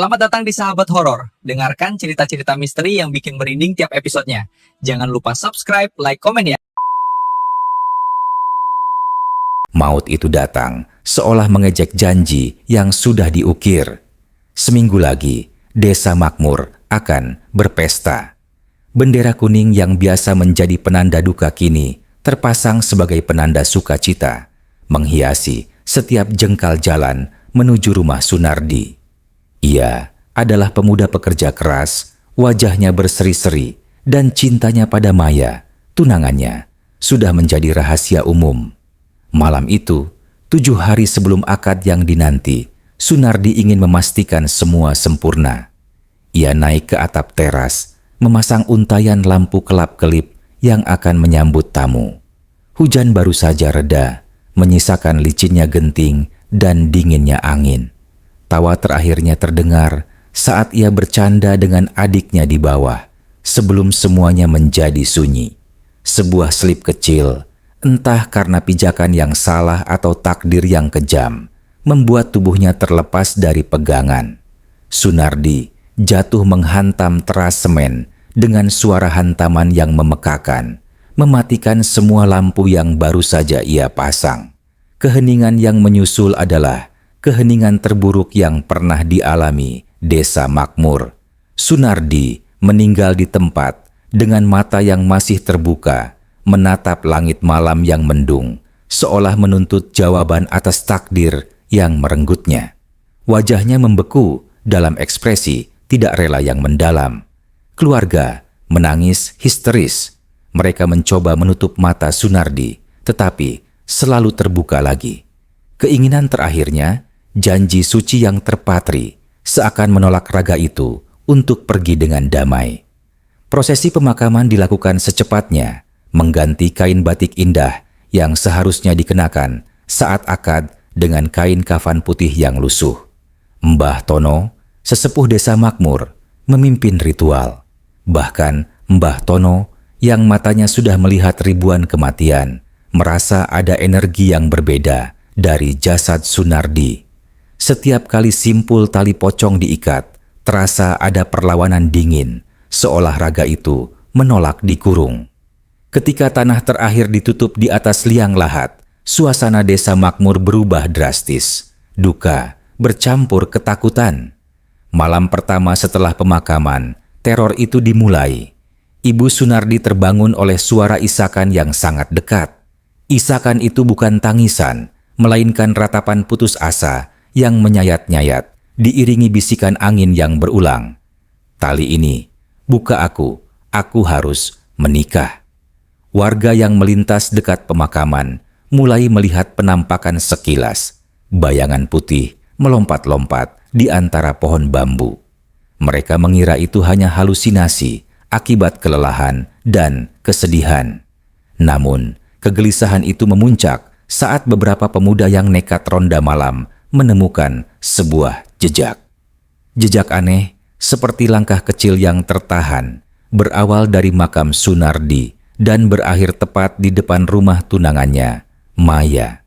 Selamat datang di Sahabat Horor. Dengarkan cerita-cerita misteri yang bikin merinding tiap episodenya. Jangan lupa subscribe, like, komen ya. Maut itu datang, seolah mengejek janji yang sudah diukir. Seminggu lagi, desa makmur akan berpesta. Bendera kuning yang biasa menjadi penanda duka kini terpasang sebagai penanda sukacita, menghiasi setiap jengkal jalan menuju rumah Sunardi. Ia adalah pemuda pekerja keras, wajahnya berseri-seri, dan cintanya pada Maya, tunangannya, sudah menjadi rahasia umum. Malam itu, 7 hari sebelum akad yang dinanti, Sunardi ingin memastikan semua sempurna. Ia naik ke atap teras, memasang untayan lampu kelap-kelip yang akan menyambut tamu. Hujan baru saja reda, menyisakan licinnya genting dan dinginnya angin. Tawa terakhirnya terdengar saat ia bercanda dengan adiknya di bawah, sebelum semuanya menjadi sunyi. Sebuah selip kecil, entah karena pijakan yang salah atau takdir yang kejam, membuat tubuhnya terlepas dari pegangan. Sunardi jatuh menghantam teras semen dengan suara hantaman yang memekakan, mematikan semua lampu yang baru saja ia pasang. Keheningan yang menyusul adalah keheningan terburuk yang pernah dialami desa makmur. Sunardi meninggal di tempat dengan mata yang masih terbuka, menatap langit malam yang mendung, seolah menuntut jawaban atas takdir yang merenggutnya. Wajahnya membeku dalam ekspresi tidak rela yang mendalam. Keluarga menangis histeris. Mereka mencoba menutup mata Sunardi, tetapi selalu terbuka lagi. Keinginan terakhirnya, janji suci yang terpatri, seakan menolak raga itu untuk pergi dengan damai. Prosesi pemakaman dilakukan secepatnya, mengganti kain batik indah yang seharusnya dikenakan saat akad dengan kain kafan putih yang lusuh. Mbah Tono, sesepuh desa makmur, memimpin ritual. Bahkan Mbah Tono yang matanya sudah melihat ribuan kematian, merasa ada energi yang berbeda dari jasad Sunardi. Setiap kali simpul tali pocong diikat, terasa ada perlawanan dingin, seolah raga itu menolak dikurung. Ketika tanah terakhir ditutup di atas liang lahat, suasana desa makmur berubah drastis. Duka bercampur ketakutan. Malam pertama setelah pemakaman, teror itu dimulai. Ibu Sunardi terbangun oleh suara isakan yang sangat dekat. Isakan itu bukan tangisan, melainkan ratapan putus asa yang menyayat-nyayat, diiringi bisikan angin yang berulang. Tali ini, buka aku harus menikah. Warga yang melintas dekat pemakaman mulai melihat penampakan sekilas. Bayangan putih melompat-lompat di antara pohon bambu. Mereka mengira itu hanya halusinasi akibat kelelahan dan kesedihan. Namun, kegelisahan itu memuncak saat beberapa pemuda yang nekat ronda malam menemukan sebuah jejak. Jejak aneh seperti langkah kecil yang tertahan, berawal dari makam Sunardi dan berakhir tepat di depan rumah tunangannya, Maya.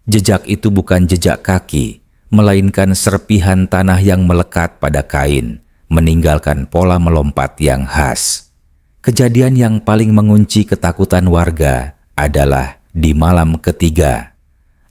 Jejak itu bukan jejak kaki, melainkan serpihan tanah yang melekat pada kain, meninggalkan pola melompat yang khas. Kejadian yang paling mengunci ketakutan warga adalah di malam ketiga.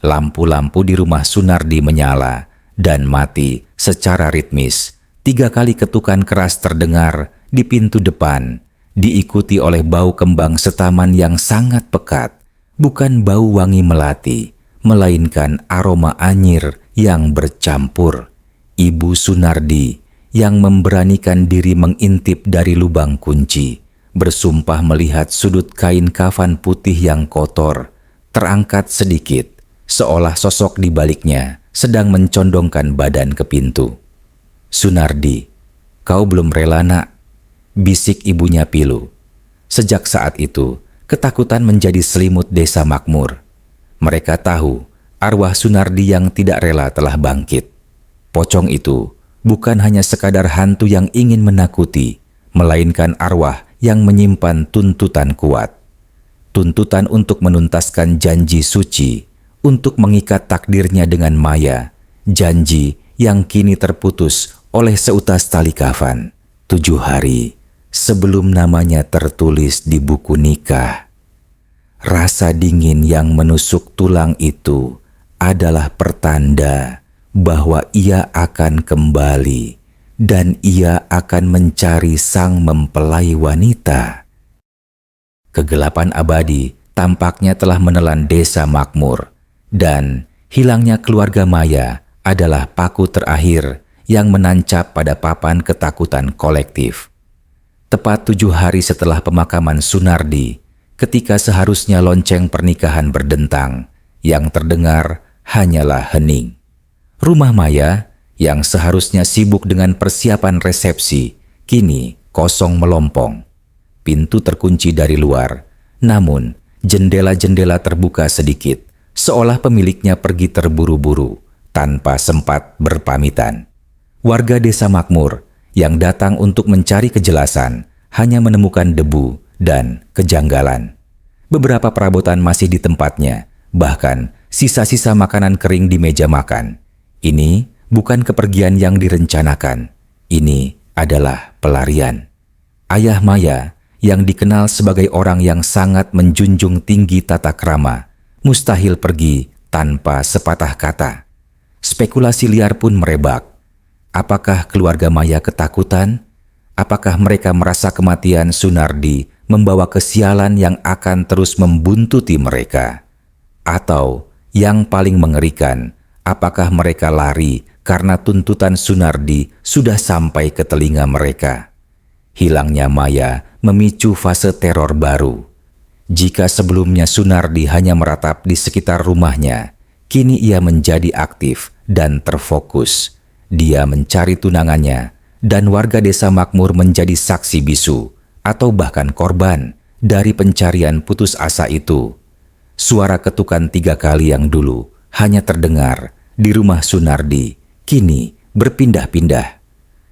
Lampu-lampu di rumah Sunardi menyala dan mati secara ritmis. 3 kali ketukan keras terdengar di pintu depan, diikuti oleh bau kembang setaman yang sangat pekat. Bukan bau wangi melati, melainkan aroma anyir yang bercampur. Ibu Sunardi yang memberanikan diri mengintip dari lubang kunci, bersumpah melihat sudut kain kafan putih yang kotor terangkat sedikit, seolah sosok di baliknya sedang mencondongkan badan ke pintu. "Sunardi, kau belum rela, nak," bisik ibunya pilu. Sejak saat itu, ketakutan menjadi selimut desa makmur. Mereka tahu arwah Sunardi yang tidak rela telah bangkit. Pocong itu bukan hanya sekadar hantu yang ingin menakuti, melainkan arwah yang menyimpan tuntutan kuat. Tuntutan untuk menuntaskan janji suci, untuk mengikat takdirnya dengan Maya, janji yang kini terputus oleh seutas tali kafan 7 hari sebelum namanya tertulis di buku nikah. Rasa dingin yang menusuk tulang itu adalah pertanda bahwa ia akan kembali dan ia akan mencari sang mempelai wanita. Kegelapan abadi tampaknya telah menelan desa makmur, dan hilangnya keluarga Maya adalah paku terakhir yang menancap pada papan ketakutan kolektif. Tepat 7 hari setelah pemakaman Sunardi, ketika seharusnya lonceng pernikahan berdentang, yang terdengar hanyalah hening. Rumah Maya yang seharusnya sibuk dengan persiapan resepsi, kini kosong melompong. Pintu terkunci dari luar, namun jendela-jendela terbuka sedikit, seolah pemiliknya pergi terburu-buru tanpa sempat berpamitan. Warga desa makmur yang datang untuk mencari kejelasan hanya menemukan debu dan kejanggalan. Beberapa perabotan masih di tempatnya, bahkan sisa-sisa makanan kering di meja makan. Ini bukan kepergian yang direncanakan, ini adalah pelarian. Ayah Maya yang dikenal sebagai orang yang sangat menjunjung tinggi tata krama, mustahil pergi tanpa sepatah kata. Spekulasi liar pun merebak. Apakah keluarga Maya ketakutan? Apakah mereka merasa kematian Sunardi membawa kesialan yang akan terus membuntuti mereka? Atau yang paling mengerikan, apakah mereka lari karena tuntutan Sunardi sudah sampai ke telinga mereka? Hilangnya Maya memicu fase teror baru. Jika sebelumnya Sunardi hanya meratap di sekitar rumahnya, kini ia menjadi aktif dan terfokus. Dia mencari tunangannya, dan warga desa makmur menjadi saksi bisu atau bahkan korban dari pencarian putus asa itu. Suara ketukan 3 kali yang dulu hanya terdengar di rumah Sunardi, kini berpindah-pindah.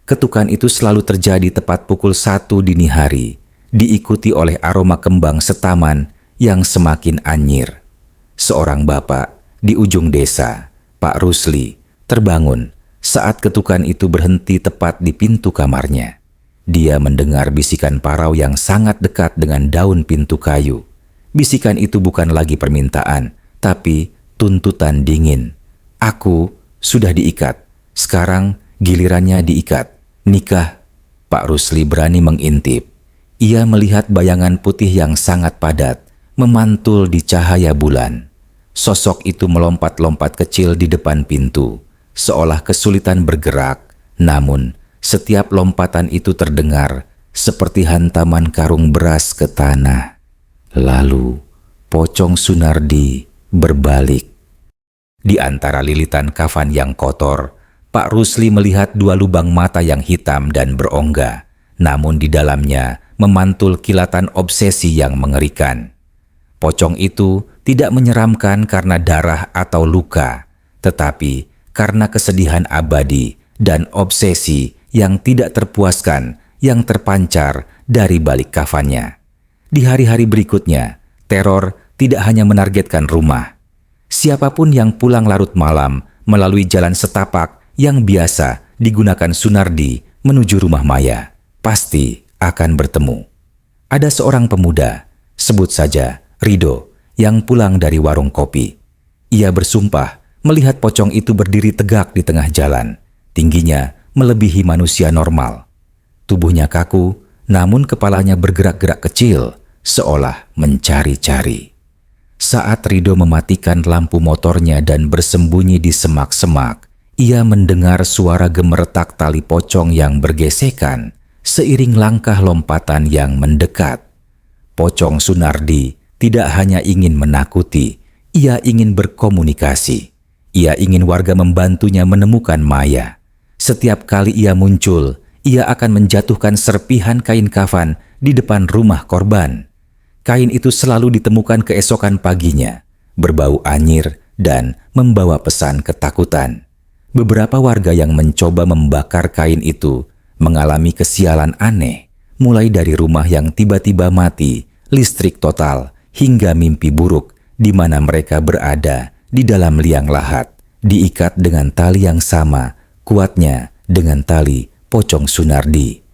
Ketukan itu selalu terjadi tepat pukul 1 dini hari, diikuti oleh aroma kembang setaman yang semakin anyir. Seorang bapak di ujung desa, Pak Rusli, terbangun saat ketukan itu berhenti tepat di pintu kamarnya. Dia mendengar bisikan parau yang sangat dekat dengan daun pintu kayu. Bisikan itu bukan lagi permintaan, tapi tuntutan dingin. Aku sudah diikat, sekarang gilirannya diikat. Nikah. Pak Rusli berani mengintip. Ia melihat bayangan putih yang sangat padat memantul di cahaya bulan. Sosok itu melompat-lompat kecil di depan pintu, seolah kesulitan bergerak. Namun, setiap lompatan itu terdengar seperti hantaman karung beras ke tanah. Lalu, pocong Sunardi berbalik. Di antara lilitan kafan yang kotor, Pak Rusli melihat 2 lubang mata yang hitam dan berongga, namun di dalamnya memantul kilatan obsesi yang mengerikan. Pocong itu tidak menyeramkan karena darah atau luka, tetapi karena kesedihan abadi dan obsesi yang tidak terpuaskan yang terpancar dari balik kafannya. Di hari-hari berikutnya, teror tidak hanya menargetkan rumah. Siapapun yang pulang larut malam melalui jalan setapak yang biasa digunakan Sunardi menuju rumah Maya, pasti akan bertemu. Ada seorang pemuda, sebut saja Rido, yang pulang dari warung kopi. Ia bersumpah melihat pocong itu berdiri tegak di tengah jalan, tingginya melebihi manusia normal. Tubuhnya kaku, namun kepalanya bergerak-gerak kecil, seolah mencari-cari. Saat Rido mematikan lampu motornya dan bersembunyi di semak-semak, ia mendengar suara gemeretak tali pocong yang bergesekan seiring langkah lompatan yang mendekat. Pocong Sunardi tidak hanya ingin menakuti, ia ingin berkomunikasi. Ia ingin warga membantunya menemukan Maya. Setiap kali ia muncul, ia akan menjatuhkan serpihan kain kafan di depan rumah korban. Kain itu selalu ditemukan keesokan paginya, berbau anyir dan membawa pesan ketakutan. Beberapa warga yang mencoba membakar kain itu mengalami kesialan aneh, mulai dari rumah yang tiba-tiba mati, listrik total, hingga mimpi buruk di mana mereka berada di dalam liang lahat, diikat dengan tali yang sama, kuatnya dengan tali pocong Sunardi.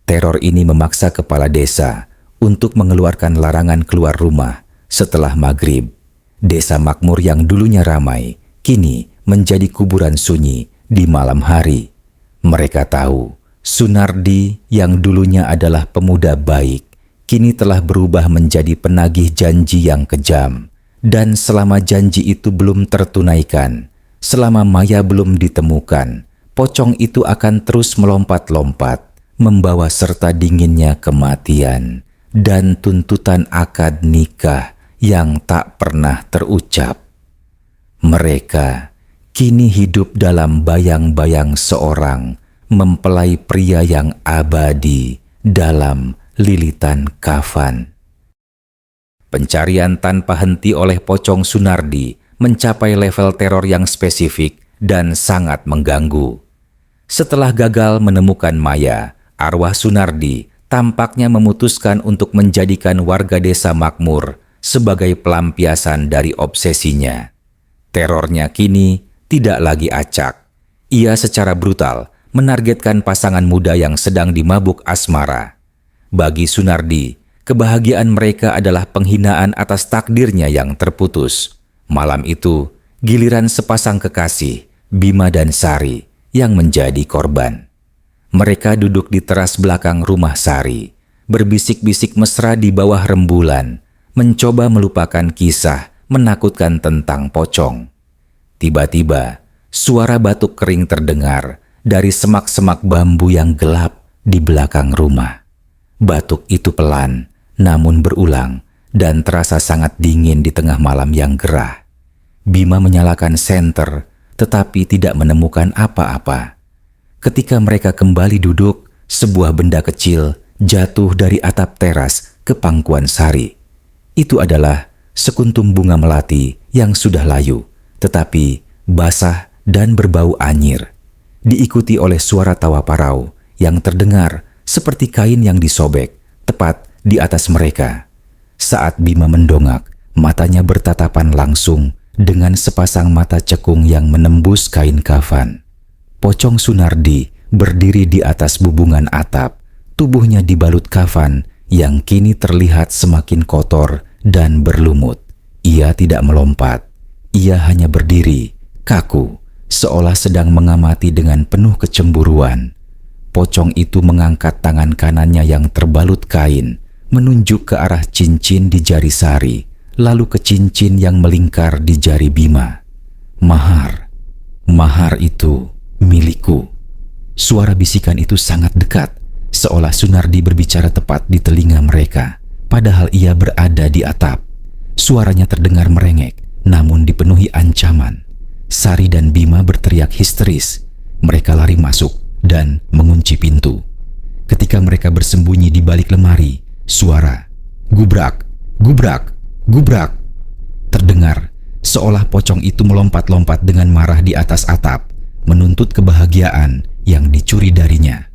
Teror ini memaksa kepala desa untuk mengeluarkan larangan keluar rumah setelah maghrib. Desa makmur yang dulunya ramai, kini menjadi kuburan sunyi di malam hari. Mereka tahu, Sunardi yang dulunya adalah pemuda baik, kini telah berubah menjadi penagih janji yang kejam. Dan selama janji itu belum tertunaikan, selama Maya belum ditemukan, pocong itu akan terus melompat-lompat, membawa serta dinginnya kematian dan tuntutan akad nikah yang tak pernah terucap. Mereka kini hidup dalam bayang-bayang seorang mempelai pria yang abadi dalam lilitan kafan. Pencarian tanpa henti oleh pocong Sunardi mencapai level teror yang spesifik dan sangat mengganggu. Setelah gagal menemukan Maya, arwah Sunardi tampaknya memutuskan untuk menjadikan warga desa makmur sebagai pelampiasan dari obsesinya. Terornya kini tidak lagi acak. Ia secara brutal menargetkan pasangan muda yang sedang dimabuk asmara. Bagi Sunardi, kebahagiaan mereka adalah penghinaan atas takdirnya yang terputus. Malam itu, giliran sepasang kekasih, Bima dan Sari, yang menjadi korban. Mereka duduk di teras belakang rumah Sari, berbisik-bisik mesra di bawah rembulan, mencoba melupakan kisah menakutkan tentang pocong. Tiba-tiba, suara batuk kering terdengar dari semak-semak bambu yang gelap di belakang rumah. Batuk itu pelan, namun berulang, dan terasa sangat dingin di tengah malam yang gerah. Bima menyalakan senter, tetapi tidak menemukan apa-apa. Ketika mereka kembali duduk, sebuah benda kecil jatuh dari atap teras ke pangkuan Sari. Itu adalah sekuntum bunga melati yang sudah layu, tetapi basah dan berbau anyir. Diikuti oleh suara tawa parau yang terdengar seperti kain yang disobek tepat di atas mereka. Saat Bima mendongak, matanya bertatapan langsung dengan sepasang mata cekung yang menembus kain kafan. Pocong Sunardi berdiri di atas bubungan atap, tubuhnya dibalut kafan yang kini terlihat semakin kotor dan berlumut. Ia tidak melompat, ia hanya berdiri, kaku, seolah sedang mengamati dengan penuh kecemburuan. Pocong itu mengangkat tangan kanannya yang terbalut kain, menunjuk ke arah cincin di jari Sari, lalu ke cincin yang melingkar di jari Bima. Mahar, mahar itu milikku. Suara bisikan itu sangat dekat, seolah Sunardi berbicara tepat di telinga mereka, padahal ia berada di atap. Suaranya terdengar merengek, namun dipenuhi ancaman. Sari dan Bima berteriak histeris. Mereka lari masuk dan mengunci pintu. Ketika mereka bersembunyi di balik lemari, suara gubrak, gubrak, gubrak terdengar, seolah pocong itu melompat-lompat dengan marah di atas atap, menuntut kebahagiaan yang dicuri darinya.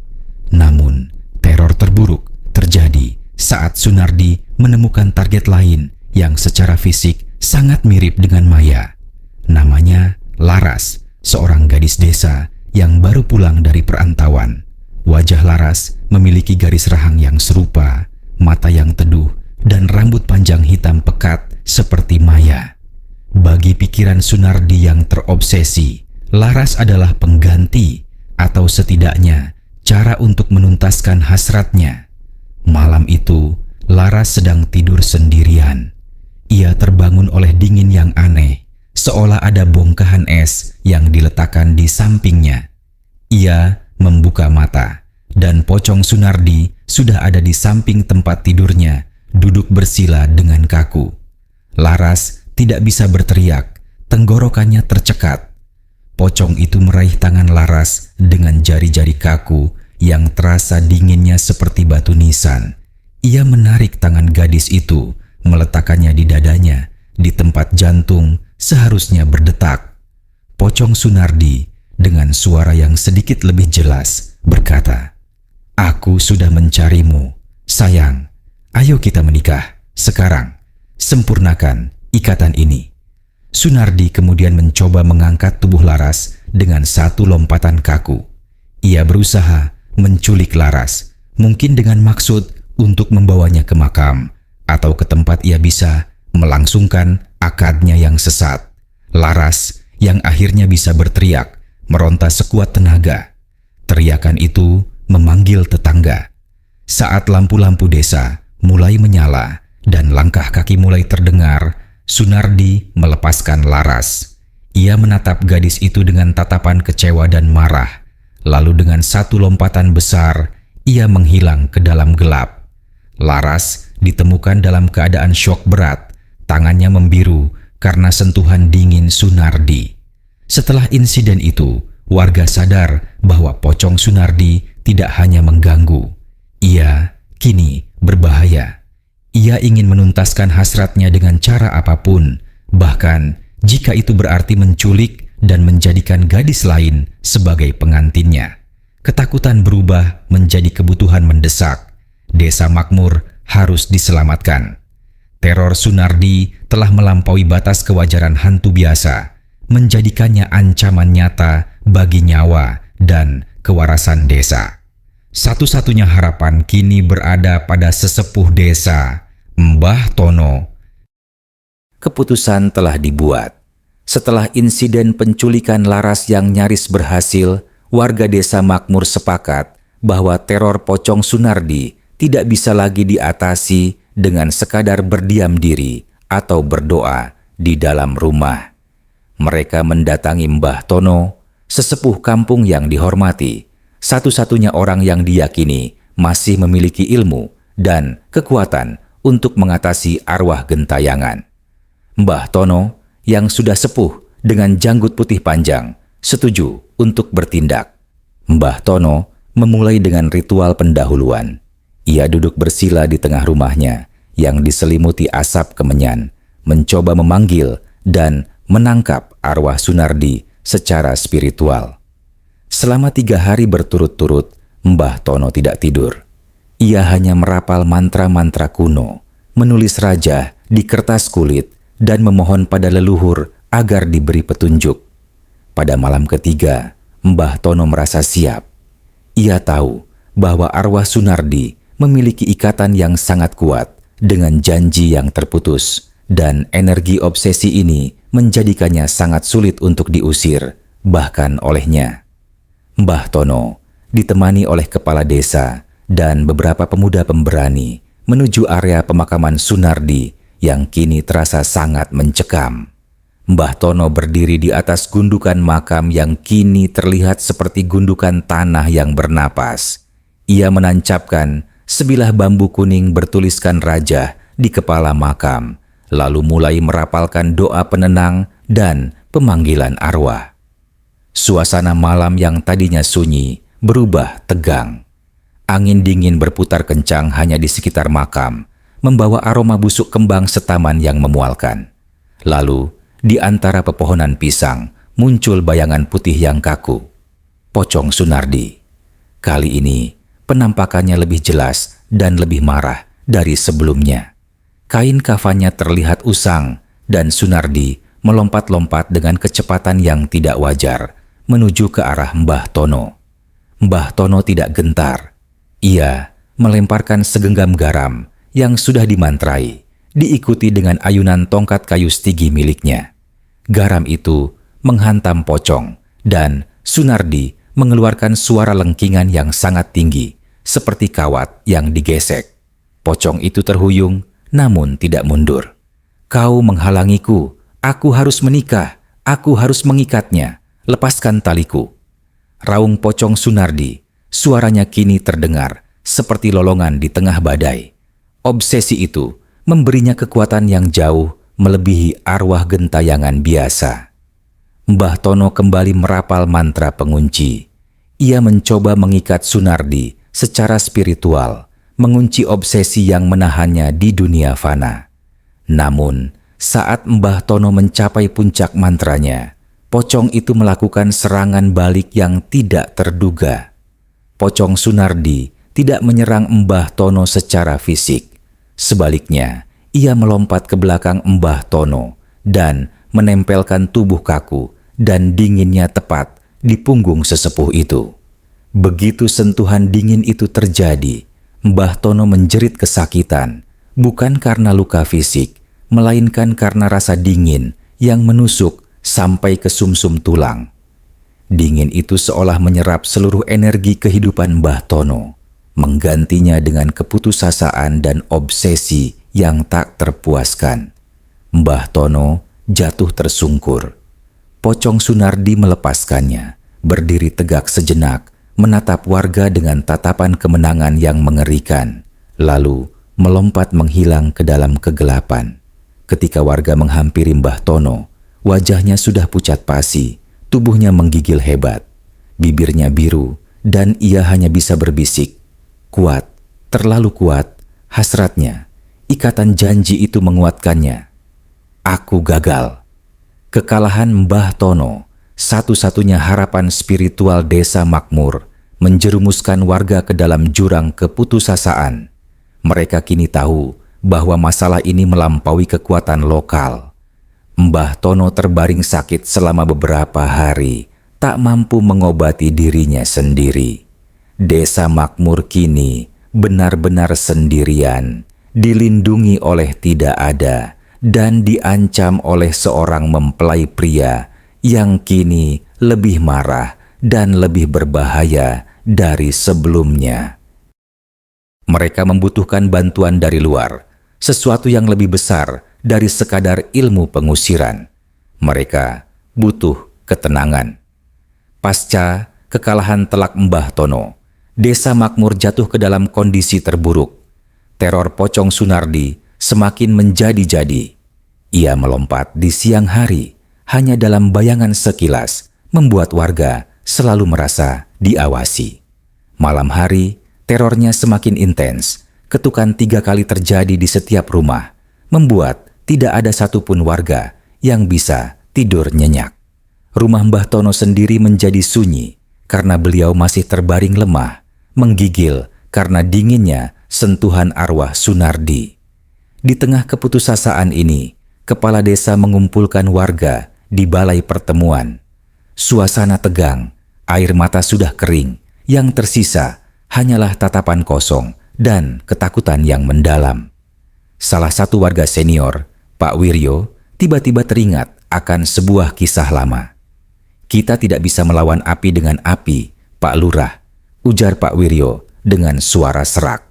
Namun, teror terburuk terjadi saat Sunardi menemukan target lain yang secara fisik sangat mirip dengan Maya. Namanya Laras, seorang gadis desa yang baru pulang dari perantauan. Wajah Laras memiliki garis rahang yang serupa, mata yang teduh, dan rambut panjang hitam pekat seperti Maya. Bagi pikiran Sunardi yang terobsesi, Laras adalah pengganti atau setidaknya cara untuk menuntaskan hasratnya. Malam itu, Laras sedang tidur sendirian. Ia terbangun oleh dingin yang aneh, seolah ada bongkahan es yang diletakkan di sampingnya. Ia membuka mata, dan pocong Sunardi sudah ada di samping tempat tidurnya, duduk bersila dengan kaku. Laras tidak bisa berteriak, tenggorokannya tercekat. Pocong itu meraih tangan Laras dengan jari-jari kaku yang terasa dinginnya seperti batu nisan. Ia menarik tangan gadis itu, meletakkannya di dadanya, di tempat jantung seharusnya berdetak. Pocong Sunardi dengan suara yang sedikit lebih jelas berkata, "Aku sudah mencarimu, sayang. Ayo kita menikah sekarang. Sempurnakan ikatan ini." Sunardi kemudian mencoba mengangkat tubuh Laras dengan satu lompatan kaku. Ia berusaha menculik Laras, mungkin dengan maksud untuk membawanya ke makam atau ke tempat ia bisa melangsungkan akadnya yang sesat. Laras yang akhirnya bisa berteriak, meronta sekuat tenaga. Teriakan itu memanggil tetangga. Saat lampu-lampu desa mulai menyala dan langkah kaki mulai terdengar, Sunardi melepaskan Laras. Ia menatap gadis itu dengan tatapan kecewa dan marah. Lalu dengan satu lompatan besar, ia menghilang ke dalam gelap. Laras ditemukan dalam keadaan syok berat, tangannya membiru karena sentuhan dingin Sunardi. Setelah insiden itu, warga sadar bahwa pocong Sunardi tidak hanya mengganggu. Ia kini berbahaya. Ia ingin menuntaskan hasratnya dengan cara apapun, bahkan jika itu berarti menculik dan menjadikan gadis lain sebagai pengantinnya. Ketakutan berubah menjadi kebutuhan mendesak. Desa makmur harus diselamatkan. Teror Sunardi telah melampaui batas kewajaran hantu biasa, menjadikannya ancaman nyata bagi nyawa dan kewarasan desa. Satu-satunya harapan kini berada pada sesepuh desa, Mbah Tono. Keputusan telah dibuat. Setelah insiden penculikan Laras yang nyaris berhasil, warga desa makmur sepakat bahwa teror pocong Sunardi tidak bisa lagi diatasi dengan sekadar berdiam diri atau berdoa di dalam rumah. Mereka mendatangi Mbah Tono, sesepuh kampung yang dihormati, satu-satunya orang yang diyakini masih memiliki ilmu dan kekuatan untuk mengatasi arwah gentayangan. Mbah Tono yang sudah sepuh dengan janggut putih panjang setuju untuk bertindak. Mbah Tono memulai dengan ritual pendahuluan. Ia duduk bersila di tengah rumahnya yang diselimuti asap kemenyan, mencoba memanggil dan menangkap arwah Sunardi secara spiritual. Selama 3 hari berturut-turut, Mbah Tono tidak tidur. Ia hanya merapal mantra-mantra kuno, menulis rajah di kertas kulit, dan memohon pada leluhur agar diberi petunjuk. Pada malam ketiga, Mbah Tono merasa siap. Ia tahu bahwa arwah Sunardi memiliki ikatan yang sangat kuat dengan janji yang terputus, dan energi obsesi ini menjadikannya sangat sulit untuk diusir, bahkan olehnya. Mbah Tono ditemani oleh kepala desa dan beberapa pemuda pemberani menuju area pemakaman Sunardi yang kini terasa sangat mencekam. Mbah Tono berdiri di atas gundukan makam yang kini terlihat seperti gundukan tanah yang bernapas. Ia menancapkan sebilah bambu kuning bertuliskan rajah di kepala makam, lalu mulai merapalkan doa penenang dan pemanggilan arwah. Suasana malam yang tadinya sunyi berubah tegang. Angin dingin berputar kencang hanya di sekitar makam, membawa aroma busuk kembang setaman yang memualkan. Lalu, di antara pepohonan pisang, muncul bayangan putih yang kaku. Pocong Sunardi. Kali ini, penampakannya lebih jelas dan lebih marah dari sebelumnya. Kain kafannya terlihat usang, dan Sunardi melompat-lompat dengan kecepatan yang tidak wajar, menuju ke arah Mbah Tono. Mbah Tono tidak gentar. Ia melemparkan segenggam garam yang sudah dimantrai, diikuti dengan ayunan tongkat kayu stigi miliknya. Garam itu menghantam pocong, dan Sunardi mengeluarkan suara lengkingan yang sangat tinggi, seperti kawat yang digesek. Pocong itu terhuyung, namun tidak mundur. "Kau menghalangiku, aku harus menikah, aku harus mengikatnya, lepaskan taliku." Raung pocong Sunardi, suaranya kini terdengar seperti lolongan di tengah badai. Obsesi itu memberinya kekuatan yang jauh melebihi arwah gentayangan biasa. Mbah Tono kembali merapal mantra pengunci. Ia mencoba mengikat Sunardi secara spiritual, mengunci obsesi yang menahannya di dunia fana. Namun, saat Mbah Tono mencapai puncak mantranya, pocong itu melakukan serangan balik yang tidak terduga. Pocong Sunardi tidak menyerang Mbah Tono secara fisik. Sebaliknya, ia melompat ke belakang Mbah Tono dan menempelkan tubuh kaku dan dinginnya tepat di punggung sesepuh itu. Begitu sentuhan dingin itu terjadi, Mbah Tono menjerit kesakitan, bukan karena luka fisik, melainkan karena rasa dingin yang menusuk sampai ke sumsum tulang. Dingin itu seolah menyerap seluruh energi kehidupan Mbah Tono, menggantinya dengan keputusasaan dan obsesi yang tak terpuaskan. Mbah Tono jatuh tersungkur. Pocong Sunardi melepaskannya, berdiri tegak sejenak, menatap warga dengan tatapan kemenangan yang mengerikan, lalu melompat menghilang ke dalam kegelapan. Ketika warga menghampiri Mbah Tono, wajahnya sudah pucat pasi, tubuhnya menggigil hebat, bibirnya biru, dan ia hanya bisa berbisik, "Kuat, terlalu kuat." Hasratnya, ikatan janji itu menguatkannya. Aku gagal. Kekalahan Mbah Tono, satu-satunya harapan spiritual Desa Makmur, menjerumuskan warga ke dalam jurang keputusasaan. Mereka kini tahu bahwa masalah ini melampaui kekuatan lokal. Mbah Tono terbaring sakit selama beberapa hari, tak mampu mengobati dirinya sendiri. Desa Makmur kini benar-benar sendirian, dilindungi oleh tidak ada, dan diancam oleh seorang mempelai pria yang kini lebih marah dan lebih berbahaya dari sebelumnya. Mereka membutuhkan bantuan dari luar, sesuatu yang lebih besar dari sekadar ilmu pengusiran. Mereka butuh ketenangan. Pasca kekalahan telak Mbah Tono, Desa Makmur jatuh ke dalam kondisi terburuk. Teror Pocong Sunardi semakin menjadi-jadi. Ia melompat di siang hari, hanya dalam bayangan sekilas, membuat warga selalu merasa diawasi. Malam hari, terornya semakin intens. Ketukan 3 kali terjadi di setiap rumah, membuat tidak ada satupun warga yang bisa tidur nyenyak. Rumah Mbah Tono sendiri menjadi sunyi karena beliau masih terbaring lemah, menggigil karena dinginnya sentuhan arwah Sunardi. Di tengah keputusasaan ini, kepala desa mengumpulkan warga di balai pertemuan. Suasana tegang, air mata sudah kering, yang tersisa hanyalah tatapan kosong dan ketakutan yang mendalam. Salah satu warga senior, Pak Wiryo, tiba-tiba teringat akan sebuah kisah lama. "Kita tidak bisa melawan api dengan api, Pak Lurah," ujar Pak Wiryo dengan suara serak.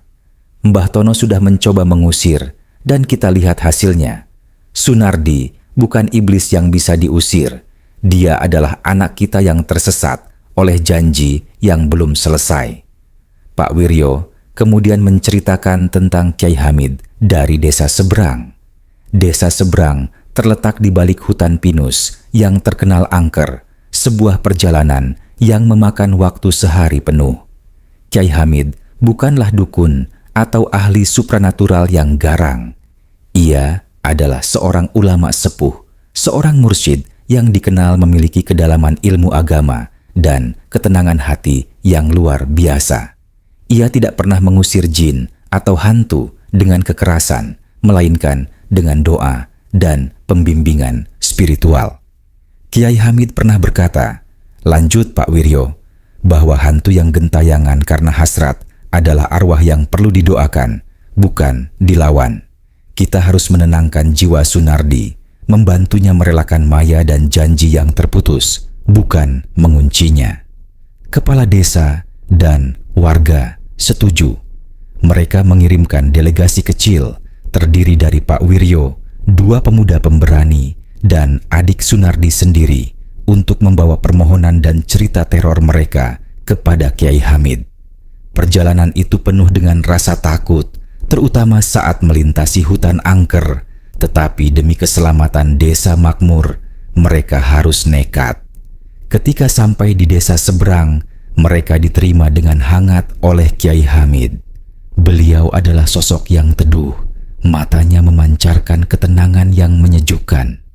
"Mbah Tono sudah mencoba mengusir, dan kita lihat hasilnya. Sunardi bukan iblis yang bisa diusir. Dia adalah anak kita yang tersesat oleh janji yang belum selesai." Pak Wiryo kemudian menceritakan tentang Kyai Hamid dari desa seberang. Desa seberang terletak di balik hutan pinus yang terkenal angker, sebuah perjalanan yang memakan waktu sehari penuh. Kyai Hamid bukanlah dukun atau ahli supranatural yang garang. Ia adalah seorang ulama sepuh, seorang mursyid yang dikenal memiliki kedalaman ilmu agama dan ketenangan hati yang luar biasa. Ia tidak pernah mengusir jin atau hantu dengan kekerasan, melainkan dengan doa dan pembimbingan spiritual. Kyai Hamid pernah berkata, lanjut Pak Wiryo, bahwa hantu yang gentayangan karena hasrat adalah arwah yang perlu didoakan, bukan dilawan. Kita harus menenangkan jiwa Sunardi, membantunya merelakan maya dan janji yang terputus, bukan menguncinya. Kepala desa dan warga setuju. Mereka mengirimkan delegasi kecil terdiri dari Pak Wiryo, 2 pemuda pemberani, dan adik Sunardi sendiri untuk membawa permohonan dan cerita teror mereka kepada Kyai Hamid. Perjalanan itu penuh dengan rasa takut, terutama saat melintasi hutan angker, tetapi demi keselamatan Desa Makmur, mereka harus nekat. Ketika sampai di desa seberang, mereka diterima dengan hangat oleh Kyai Hamid. Beliau adalah sosok yang teduh, matanya memancarkan ketenangan yang menyejukkan.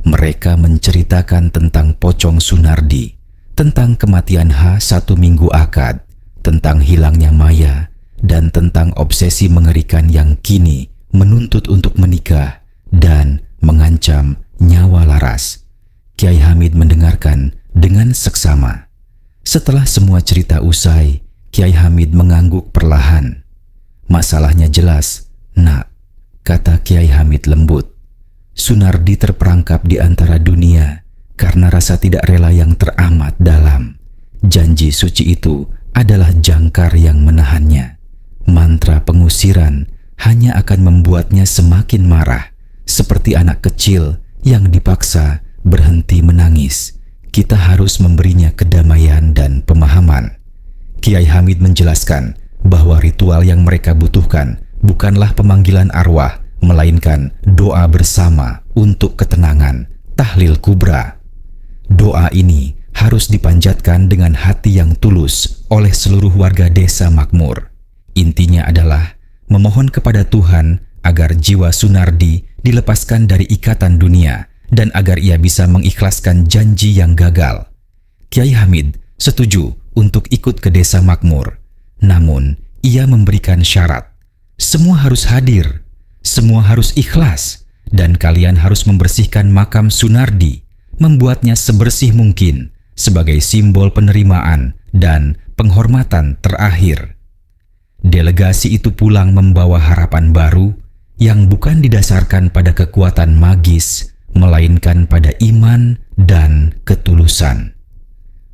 Mereka menceritakan tentang Pocong Sunardi, tentang kematian H1 Minggu Akad, tentang hilangnya maya, dan tentang obsesi mengerikan yang kini menuntut untuk menikah dan mengancam nyawa Laras. Kyai Hamid mendengarkan dengan seksama. Setelah semua cerita usai, Kiai Hamid mengangguk perlahan. "Masalahnya jelas, Nak," kata Kiai Hamid lembut. Sunardi terperangkap di antara dunia karena rasa tidak rela yang teramat dalam. Janji suci itu adalah jangkar yang menahannya. Mantra pengusiran hanya akan membuatnya semakin marah, seperti anak kecil yang dipaksa berhenti menangis. Kita harus memberinya kedamaian dan pemahaman. Kiai Hamid menjelaskan bahwa ritual yang mereka butuhkan bukanlah pemanggilan arwah, melainkan doa bersama untuk ketenangan, tahlil kubra. Doa ini harus dipanjatkan dengan hati yang tulus oleh seluruh warga desa makmur. Intinya adalah memohon kepada Tuhan agar jiwa Sunardi dilepaskan dari ikatan dunia dan agar ia bisa mengikhlaskan janji yang gagal. Kiai Hamid setuju untuk ikut ke desa makmur. Namun, ia memberikan syarat. Semua harus hadir, semua harus ikhlas, dan kalian harus membersihkan makam Sunardi, membuatnya sebersih mungkin sebagai simbol penerimaan dan penghormatan terakhir. Delegasi itu pulang membawa harapan baru yang bukan didasarkan pada kekuatan magis, melainkan pada iman dan ketulusan.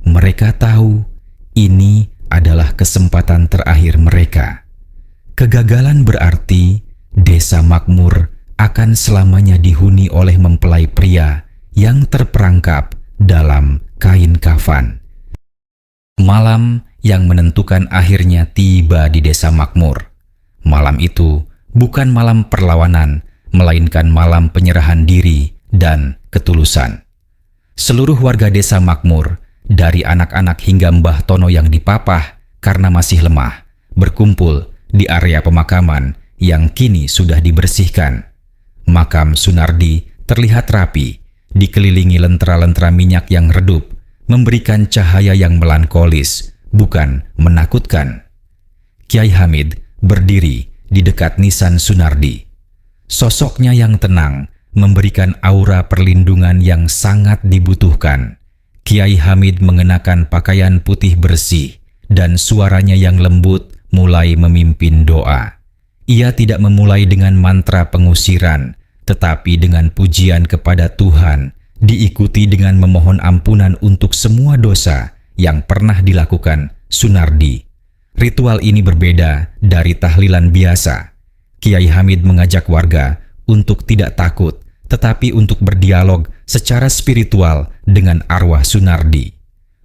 Mereka tahu ini adalah kesempatan terakhir mereka. Kegagalan berarti desa makmur akan selamanya dihuni oleh mempelai pria yang terperangkap dalam kain kafan. Malam yang menentukan akhirnya tiba di desa makmur. Malam itu bukan malam perlawanan, melainkan malam penyerahan diri dan ketulusan. Seluruh warga desa makmur, dari anak-anak hingga Mbah Tono yang dipapah karena masih lemah, berkumpul di area pemakaman yang kini sudah dibersihkan. Makam Sunardi terlihat rapi, dikelilingi lentera-lentera minyak yang redup, memberikan cahaya yang melankolis, bukan menakutkan. Kiai Hamid berdiri di dekat nisan Sunardi. Sosoknya yang tenang memberikan aura perlindungan yang sangat dibutuhkan. Kiai Hamid mengenakan pakaian putih bersih dan suaranya yang lembut mulai memimpin doa. Ia tidak memulai dengan mantra pengusiran, tetapi dengan pujian kepada Tuhan, diikuti dengan memohon ampunan untuk semua dosa yang pernah dilakukan Sunardi. Ritual ini berbeda dari tahlilan biasa. Kiai Hamid mengajak warga untuk tidak takut, tetapi untuk berdialog secara spiritual dengan arwah Sunardi.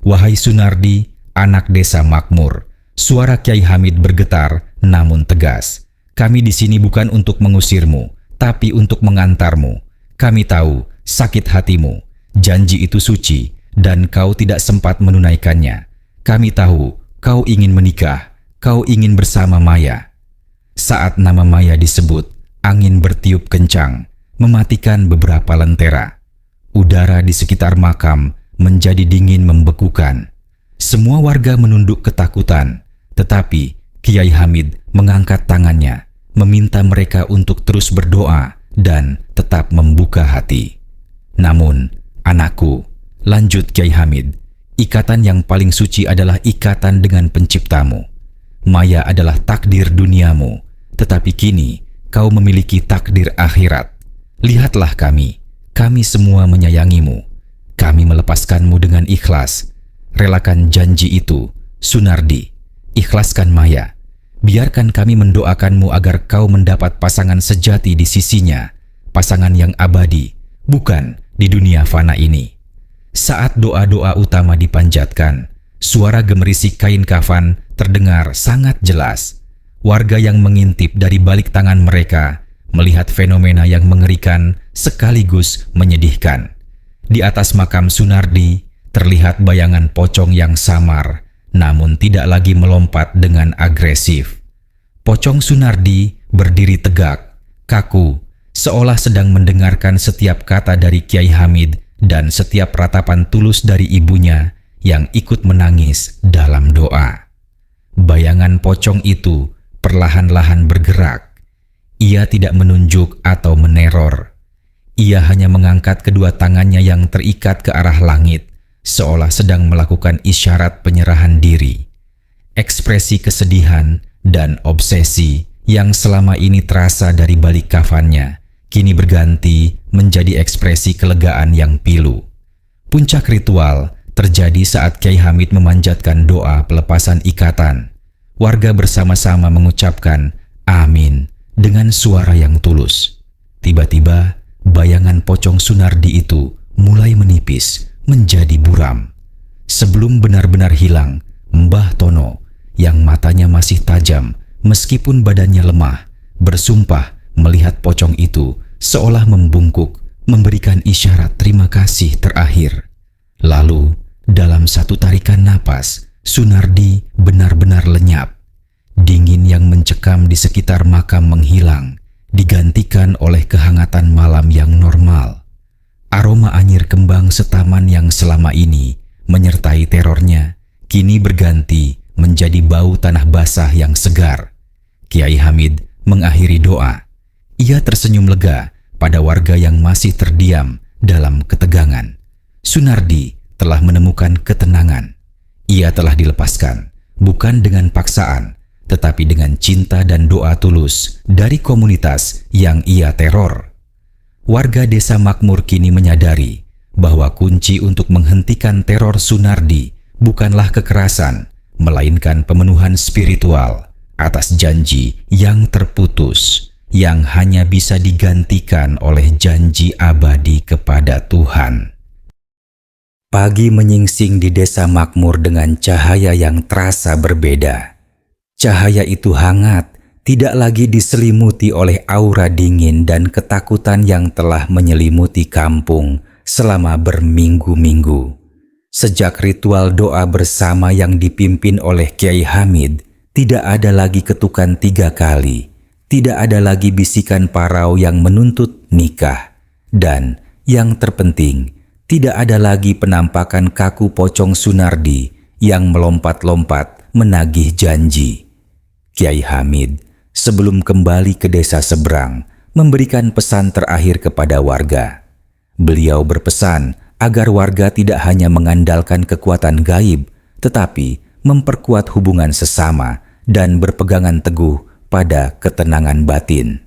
"Wahai Sunardi, anak desa makmur," suara Kiai Hamid bergetar namun tegas. "Kami di sini bukan untuk mengusirmu, tapi untuk mengantarmu. Kami tahu sakit hatimu, janji itu suci, dan kau tidak sempat menunaikannya. Kami tahu kau ingin menikah, kau ingin bersama Maya." Saat nama Maya disebut, angin bertiup kencang, mematikan beberapa lentera. Udara di sekitar makam menjadi dingin membekukan. Semua warga menunduk ketakutan, tetapi Kiai Hamid mengangkat tangannya, meminta mereka untuk terus berdoa dan tetap membuka hati. "Namun, anakku," lanjut Kiai Hamid, "ikatan yang paling suci adalah ikatan dengan penciptamu. Maya adalah takdir duniamu, tetapi kini kau memiliki takdir akhirat. Lihatlah kami semua menyayangimu. Kami melepaskanmu dengan ikhlas. Relakan janji itu, Sunardi. Ikhlaskan Maya. Biarkan kami mendoakanmu agar kau mendapat pasangan sejati di sisinya, pasangan yang abadi, bukan di dunia fana ini." Saat doa-doa utama dipanjatkan, suara gemerisik kain kafan terdengar sangat jelas. Warga yang mengintip dari balik tangan mereka melihat fenomena yang mengerikan sekaligus menyedihkan. Di atas makam Sunardi terlihat bayangan pocong yang samar, namun tidak lagi melompat dengan agresif. Pocong Sunardi berdiri tegak, kaku, seolah sedang mendengarkan setiap kata dari Kiai Hamid dan setiap ratapan tulus dari ibunya yang ikut menangis dalam doa. Bayangan pocong itu perlahan-lahan bergerak. Ia tidak menunjuk atau meneror. Ia hanya mengangkat kedua tangannya yang terikat ke arah langit, seolah sedang melakukan isyarat penyerahan diri. Ekspresi kesedihan dan obsesi yang selama ini terasa dari balik kafannya kini berganti menjadi ekspresi kelegaan yang pilu. Puncak ritual terjadi saat Kyai Hamid memanjatkan doa pelepasan ikatan. Warga bersama-sama mengucapkan amin dengan suara yang tulus. Tiba-tiba bayangan pocong Sunardi itu mulai menipis menjadi buram. Sebelum benar-benar hilang, Mbah Tono yang matanya masih tajam meskipun badannya lemah bersumpah melihat pocong itu seolah membungkuk memberikan isyarat terima kasih terakhir. Lalu dalam satu tarikan napas, Sunardi benar-benar lenyap. Dingin yang mencekam di sekitar makam menghilang, digantikan oleh kehangatan malam yang normal. Aroma anyir kembang setaman yang selama ini menyertai terornya, kini berganti menjadi bau tanah basah yang segar. Kyai Hamid mengakhiri doa. Ia tersenyum lega pada warga yang masih terdiam dalam ketegangan. Sunardi telah menemukan ketenangan. Ia telah dilepaskan, bukan dengan paksaan, tetapi dengan cinta dan doa tulus dari komunitas yang ia teror. Warga desa makmur kini menyadari bahwa kunci untuk menghentikan teror Sunardi bukanlah kekerasan, melainkan pemenuhan spiritual atas janji yang terputus, yang hanya bisa digantikan oleh janji abadi kepada Tuhan. Pagi menyingsing di desa makmur dengan cahaya yang terasa berbeda. Cahaya itu hangat, tidak lagi diselimuti oleh aura dingin dan ketakutan yang telah menyelimuti kampung selama berminggu-minggu. Sejak ritual doa bersama yang dipimpin oleh Kyai Hamid, tidak ada lagi ketukan 3 kali, tidak ada lagi bisikan parau yang menuntut nikah, dan yang terpenting, tidak ada lagi penampakan kaku pocong Sunardi yang melompat-lompat menagih janji. Kyai Hamid sebelum kembali ke desa seberang memberikan pesan terakhir kepada warga. Beliau berpesan agar warga tidak hanya mengandalkan kekuatan gaib, tetapi memperkuat hubungan sesama dan berpegangan teguh pada ketenangan batin.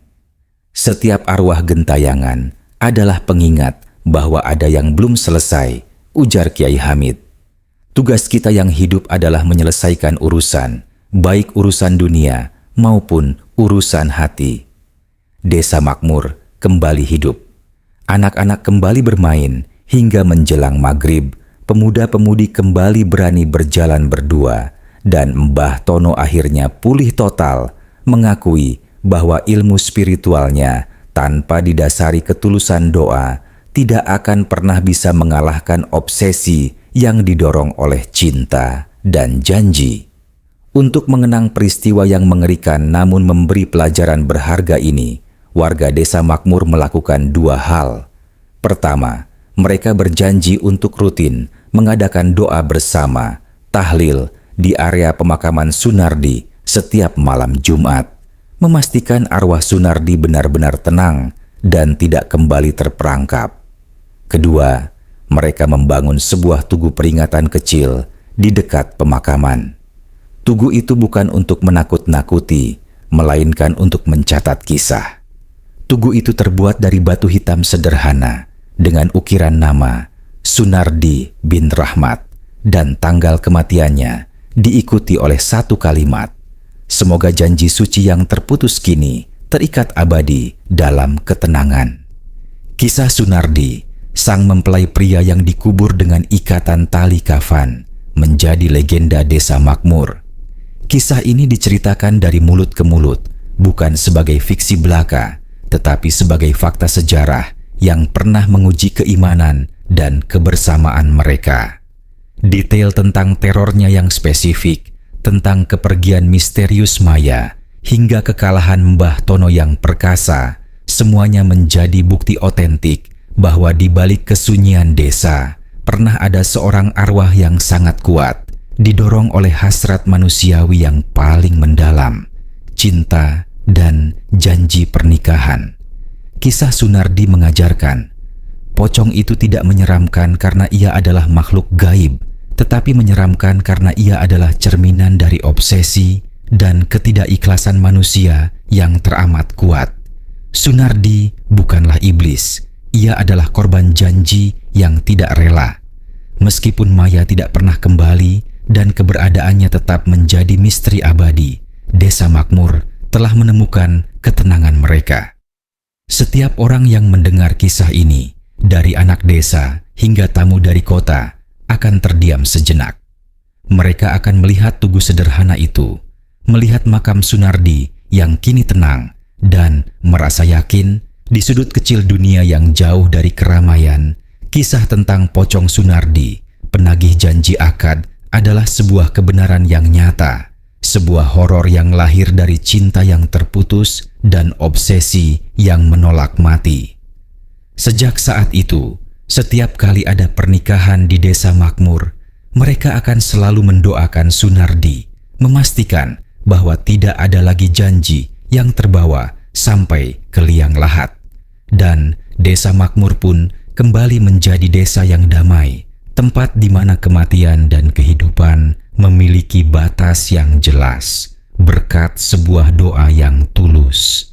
Setiap arwah gentayangan adalah pengingat bahwa ada yang belum selesai, ujar Kyai Hamid. Tugas kita yang hidup adalah menyelesaikan urusan, baik urusan dunia maupun urusan hati. Desa makmur kembali hidup. Anak-anak kembali bermain hingga menjelang maghrib. Pemuda-pemudi kembali berani berjalan berdua, dan Mbah Tono akhirnya pulih total, mengakui bahwa ilmu spiritualnya tanpa didasari ketulusan doa tidak akan pernah bisa mengalahkan obsesi yang didorong oleh cinta dan janji. Untuk mengenang peristiwa yang mengerikan namun memberi pelajaran berharga ini, warga desa makmur melakukan 2 hal. Pertama, mereka berjanji untuk rutin mengadakan doa bersama, tahlil di area pemakaman Sunardi setiap malam Jumat, memastikan arwah Sunardi benar-benar tenang dan tidak kembali terperangkap. Kedua, mereka membangun sebuah tugu peringatan kecil di dekat pemakaman. Tugu itu bukan untuk menakut-nakuti, melainkan untuk mencatat kisah. Tugu itu terbuat dari batu hitam sederhana dengan ukiran nama Sunardi bin Rahmat dan tanggal kematiannya diikuti oleh 1 kalimat. Semoga janji suci yang terputus kini terikat abadi dalam ketenangan. Kisah Sunardi, sang mempelai pria yang dikubur dengan ikatan tali kafan, menjadi legenda desa makmur. Kisah ini diceritakan dari mulut ke mulut, bukan sebagai fiksi belaka, tetapi sebagai fakta sejarah yang pernah menguji keimanan dan kebersamaan mereka. Detail tentang terornya yang spesifik, tentang kepergian misterius Maya, hingga kekalahan Mbah Tono yang perkasa, semuanya menjadi bukti otentik bahwa di balik kesunyian desa pernah ada seorang arwah yang sangat kuat, didorong oleh hasrat manusiawi yang paling mendalam, cinta dan janji pernikahan. Kisah Sunardi mengajarkan Pocong itu tidak menyeramkan karena ia adalah makhluk gaib, tetapi menyeramkan karena ia adalah cerminan dari obsesi dan ketidakikhlasan manusia yang teramat kuat. Sunardi bukanlah iblis, ia adalah korban janji yang tidak rela. Meskipun Maya tidak pernah kembali dan keberadaannya tetap menjadi misteri abadi, Desa Makmur telah menemukan ketenangan mereka. Setiap orang yang mendengar kisah ini, dari anak desa hingga tamu dari kota, akan terdiam sejenak. Mereka akan melihat tugu sederhana itu, melihat makam Sunardi yang kini tenang, dan merasa yakin di sudut kecil dunia yang jauh dari keramaian, kisah tentang pocong Sunardi, penagih janji akad, adalah sebuah kebenaran yang nyata, sebuah horor yang lahir dari cinta yang terputus dan obsesi yang menolak mati. Sejak saat itu, setiap kali ada pernikahan di Desa Makmur, mereka akan selalu mendoakan Sunardi, memastikan bahwa tidak ada lagi janji yang terbawa sampai ke liang lahat. Dan Desa Makmur pun kembali menjadi desa yang damai, tempat di mana kematian dan kehidupan memiliki batas yang jelas, berkat sebuah doa yang tulus.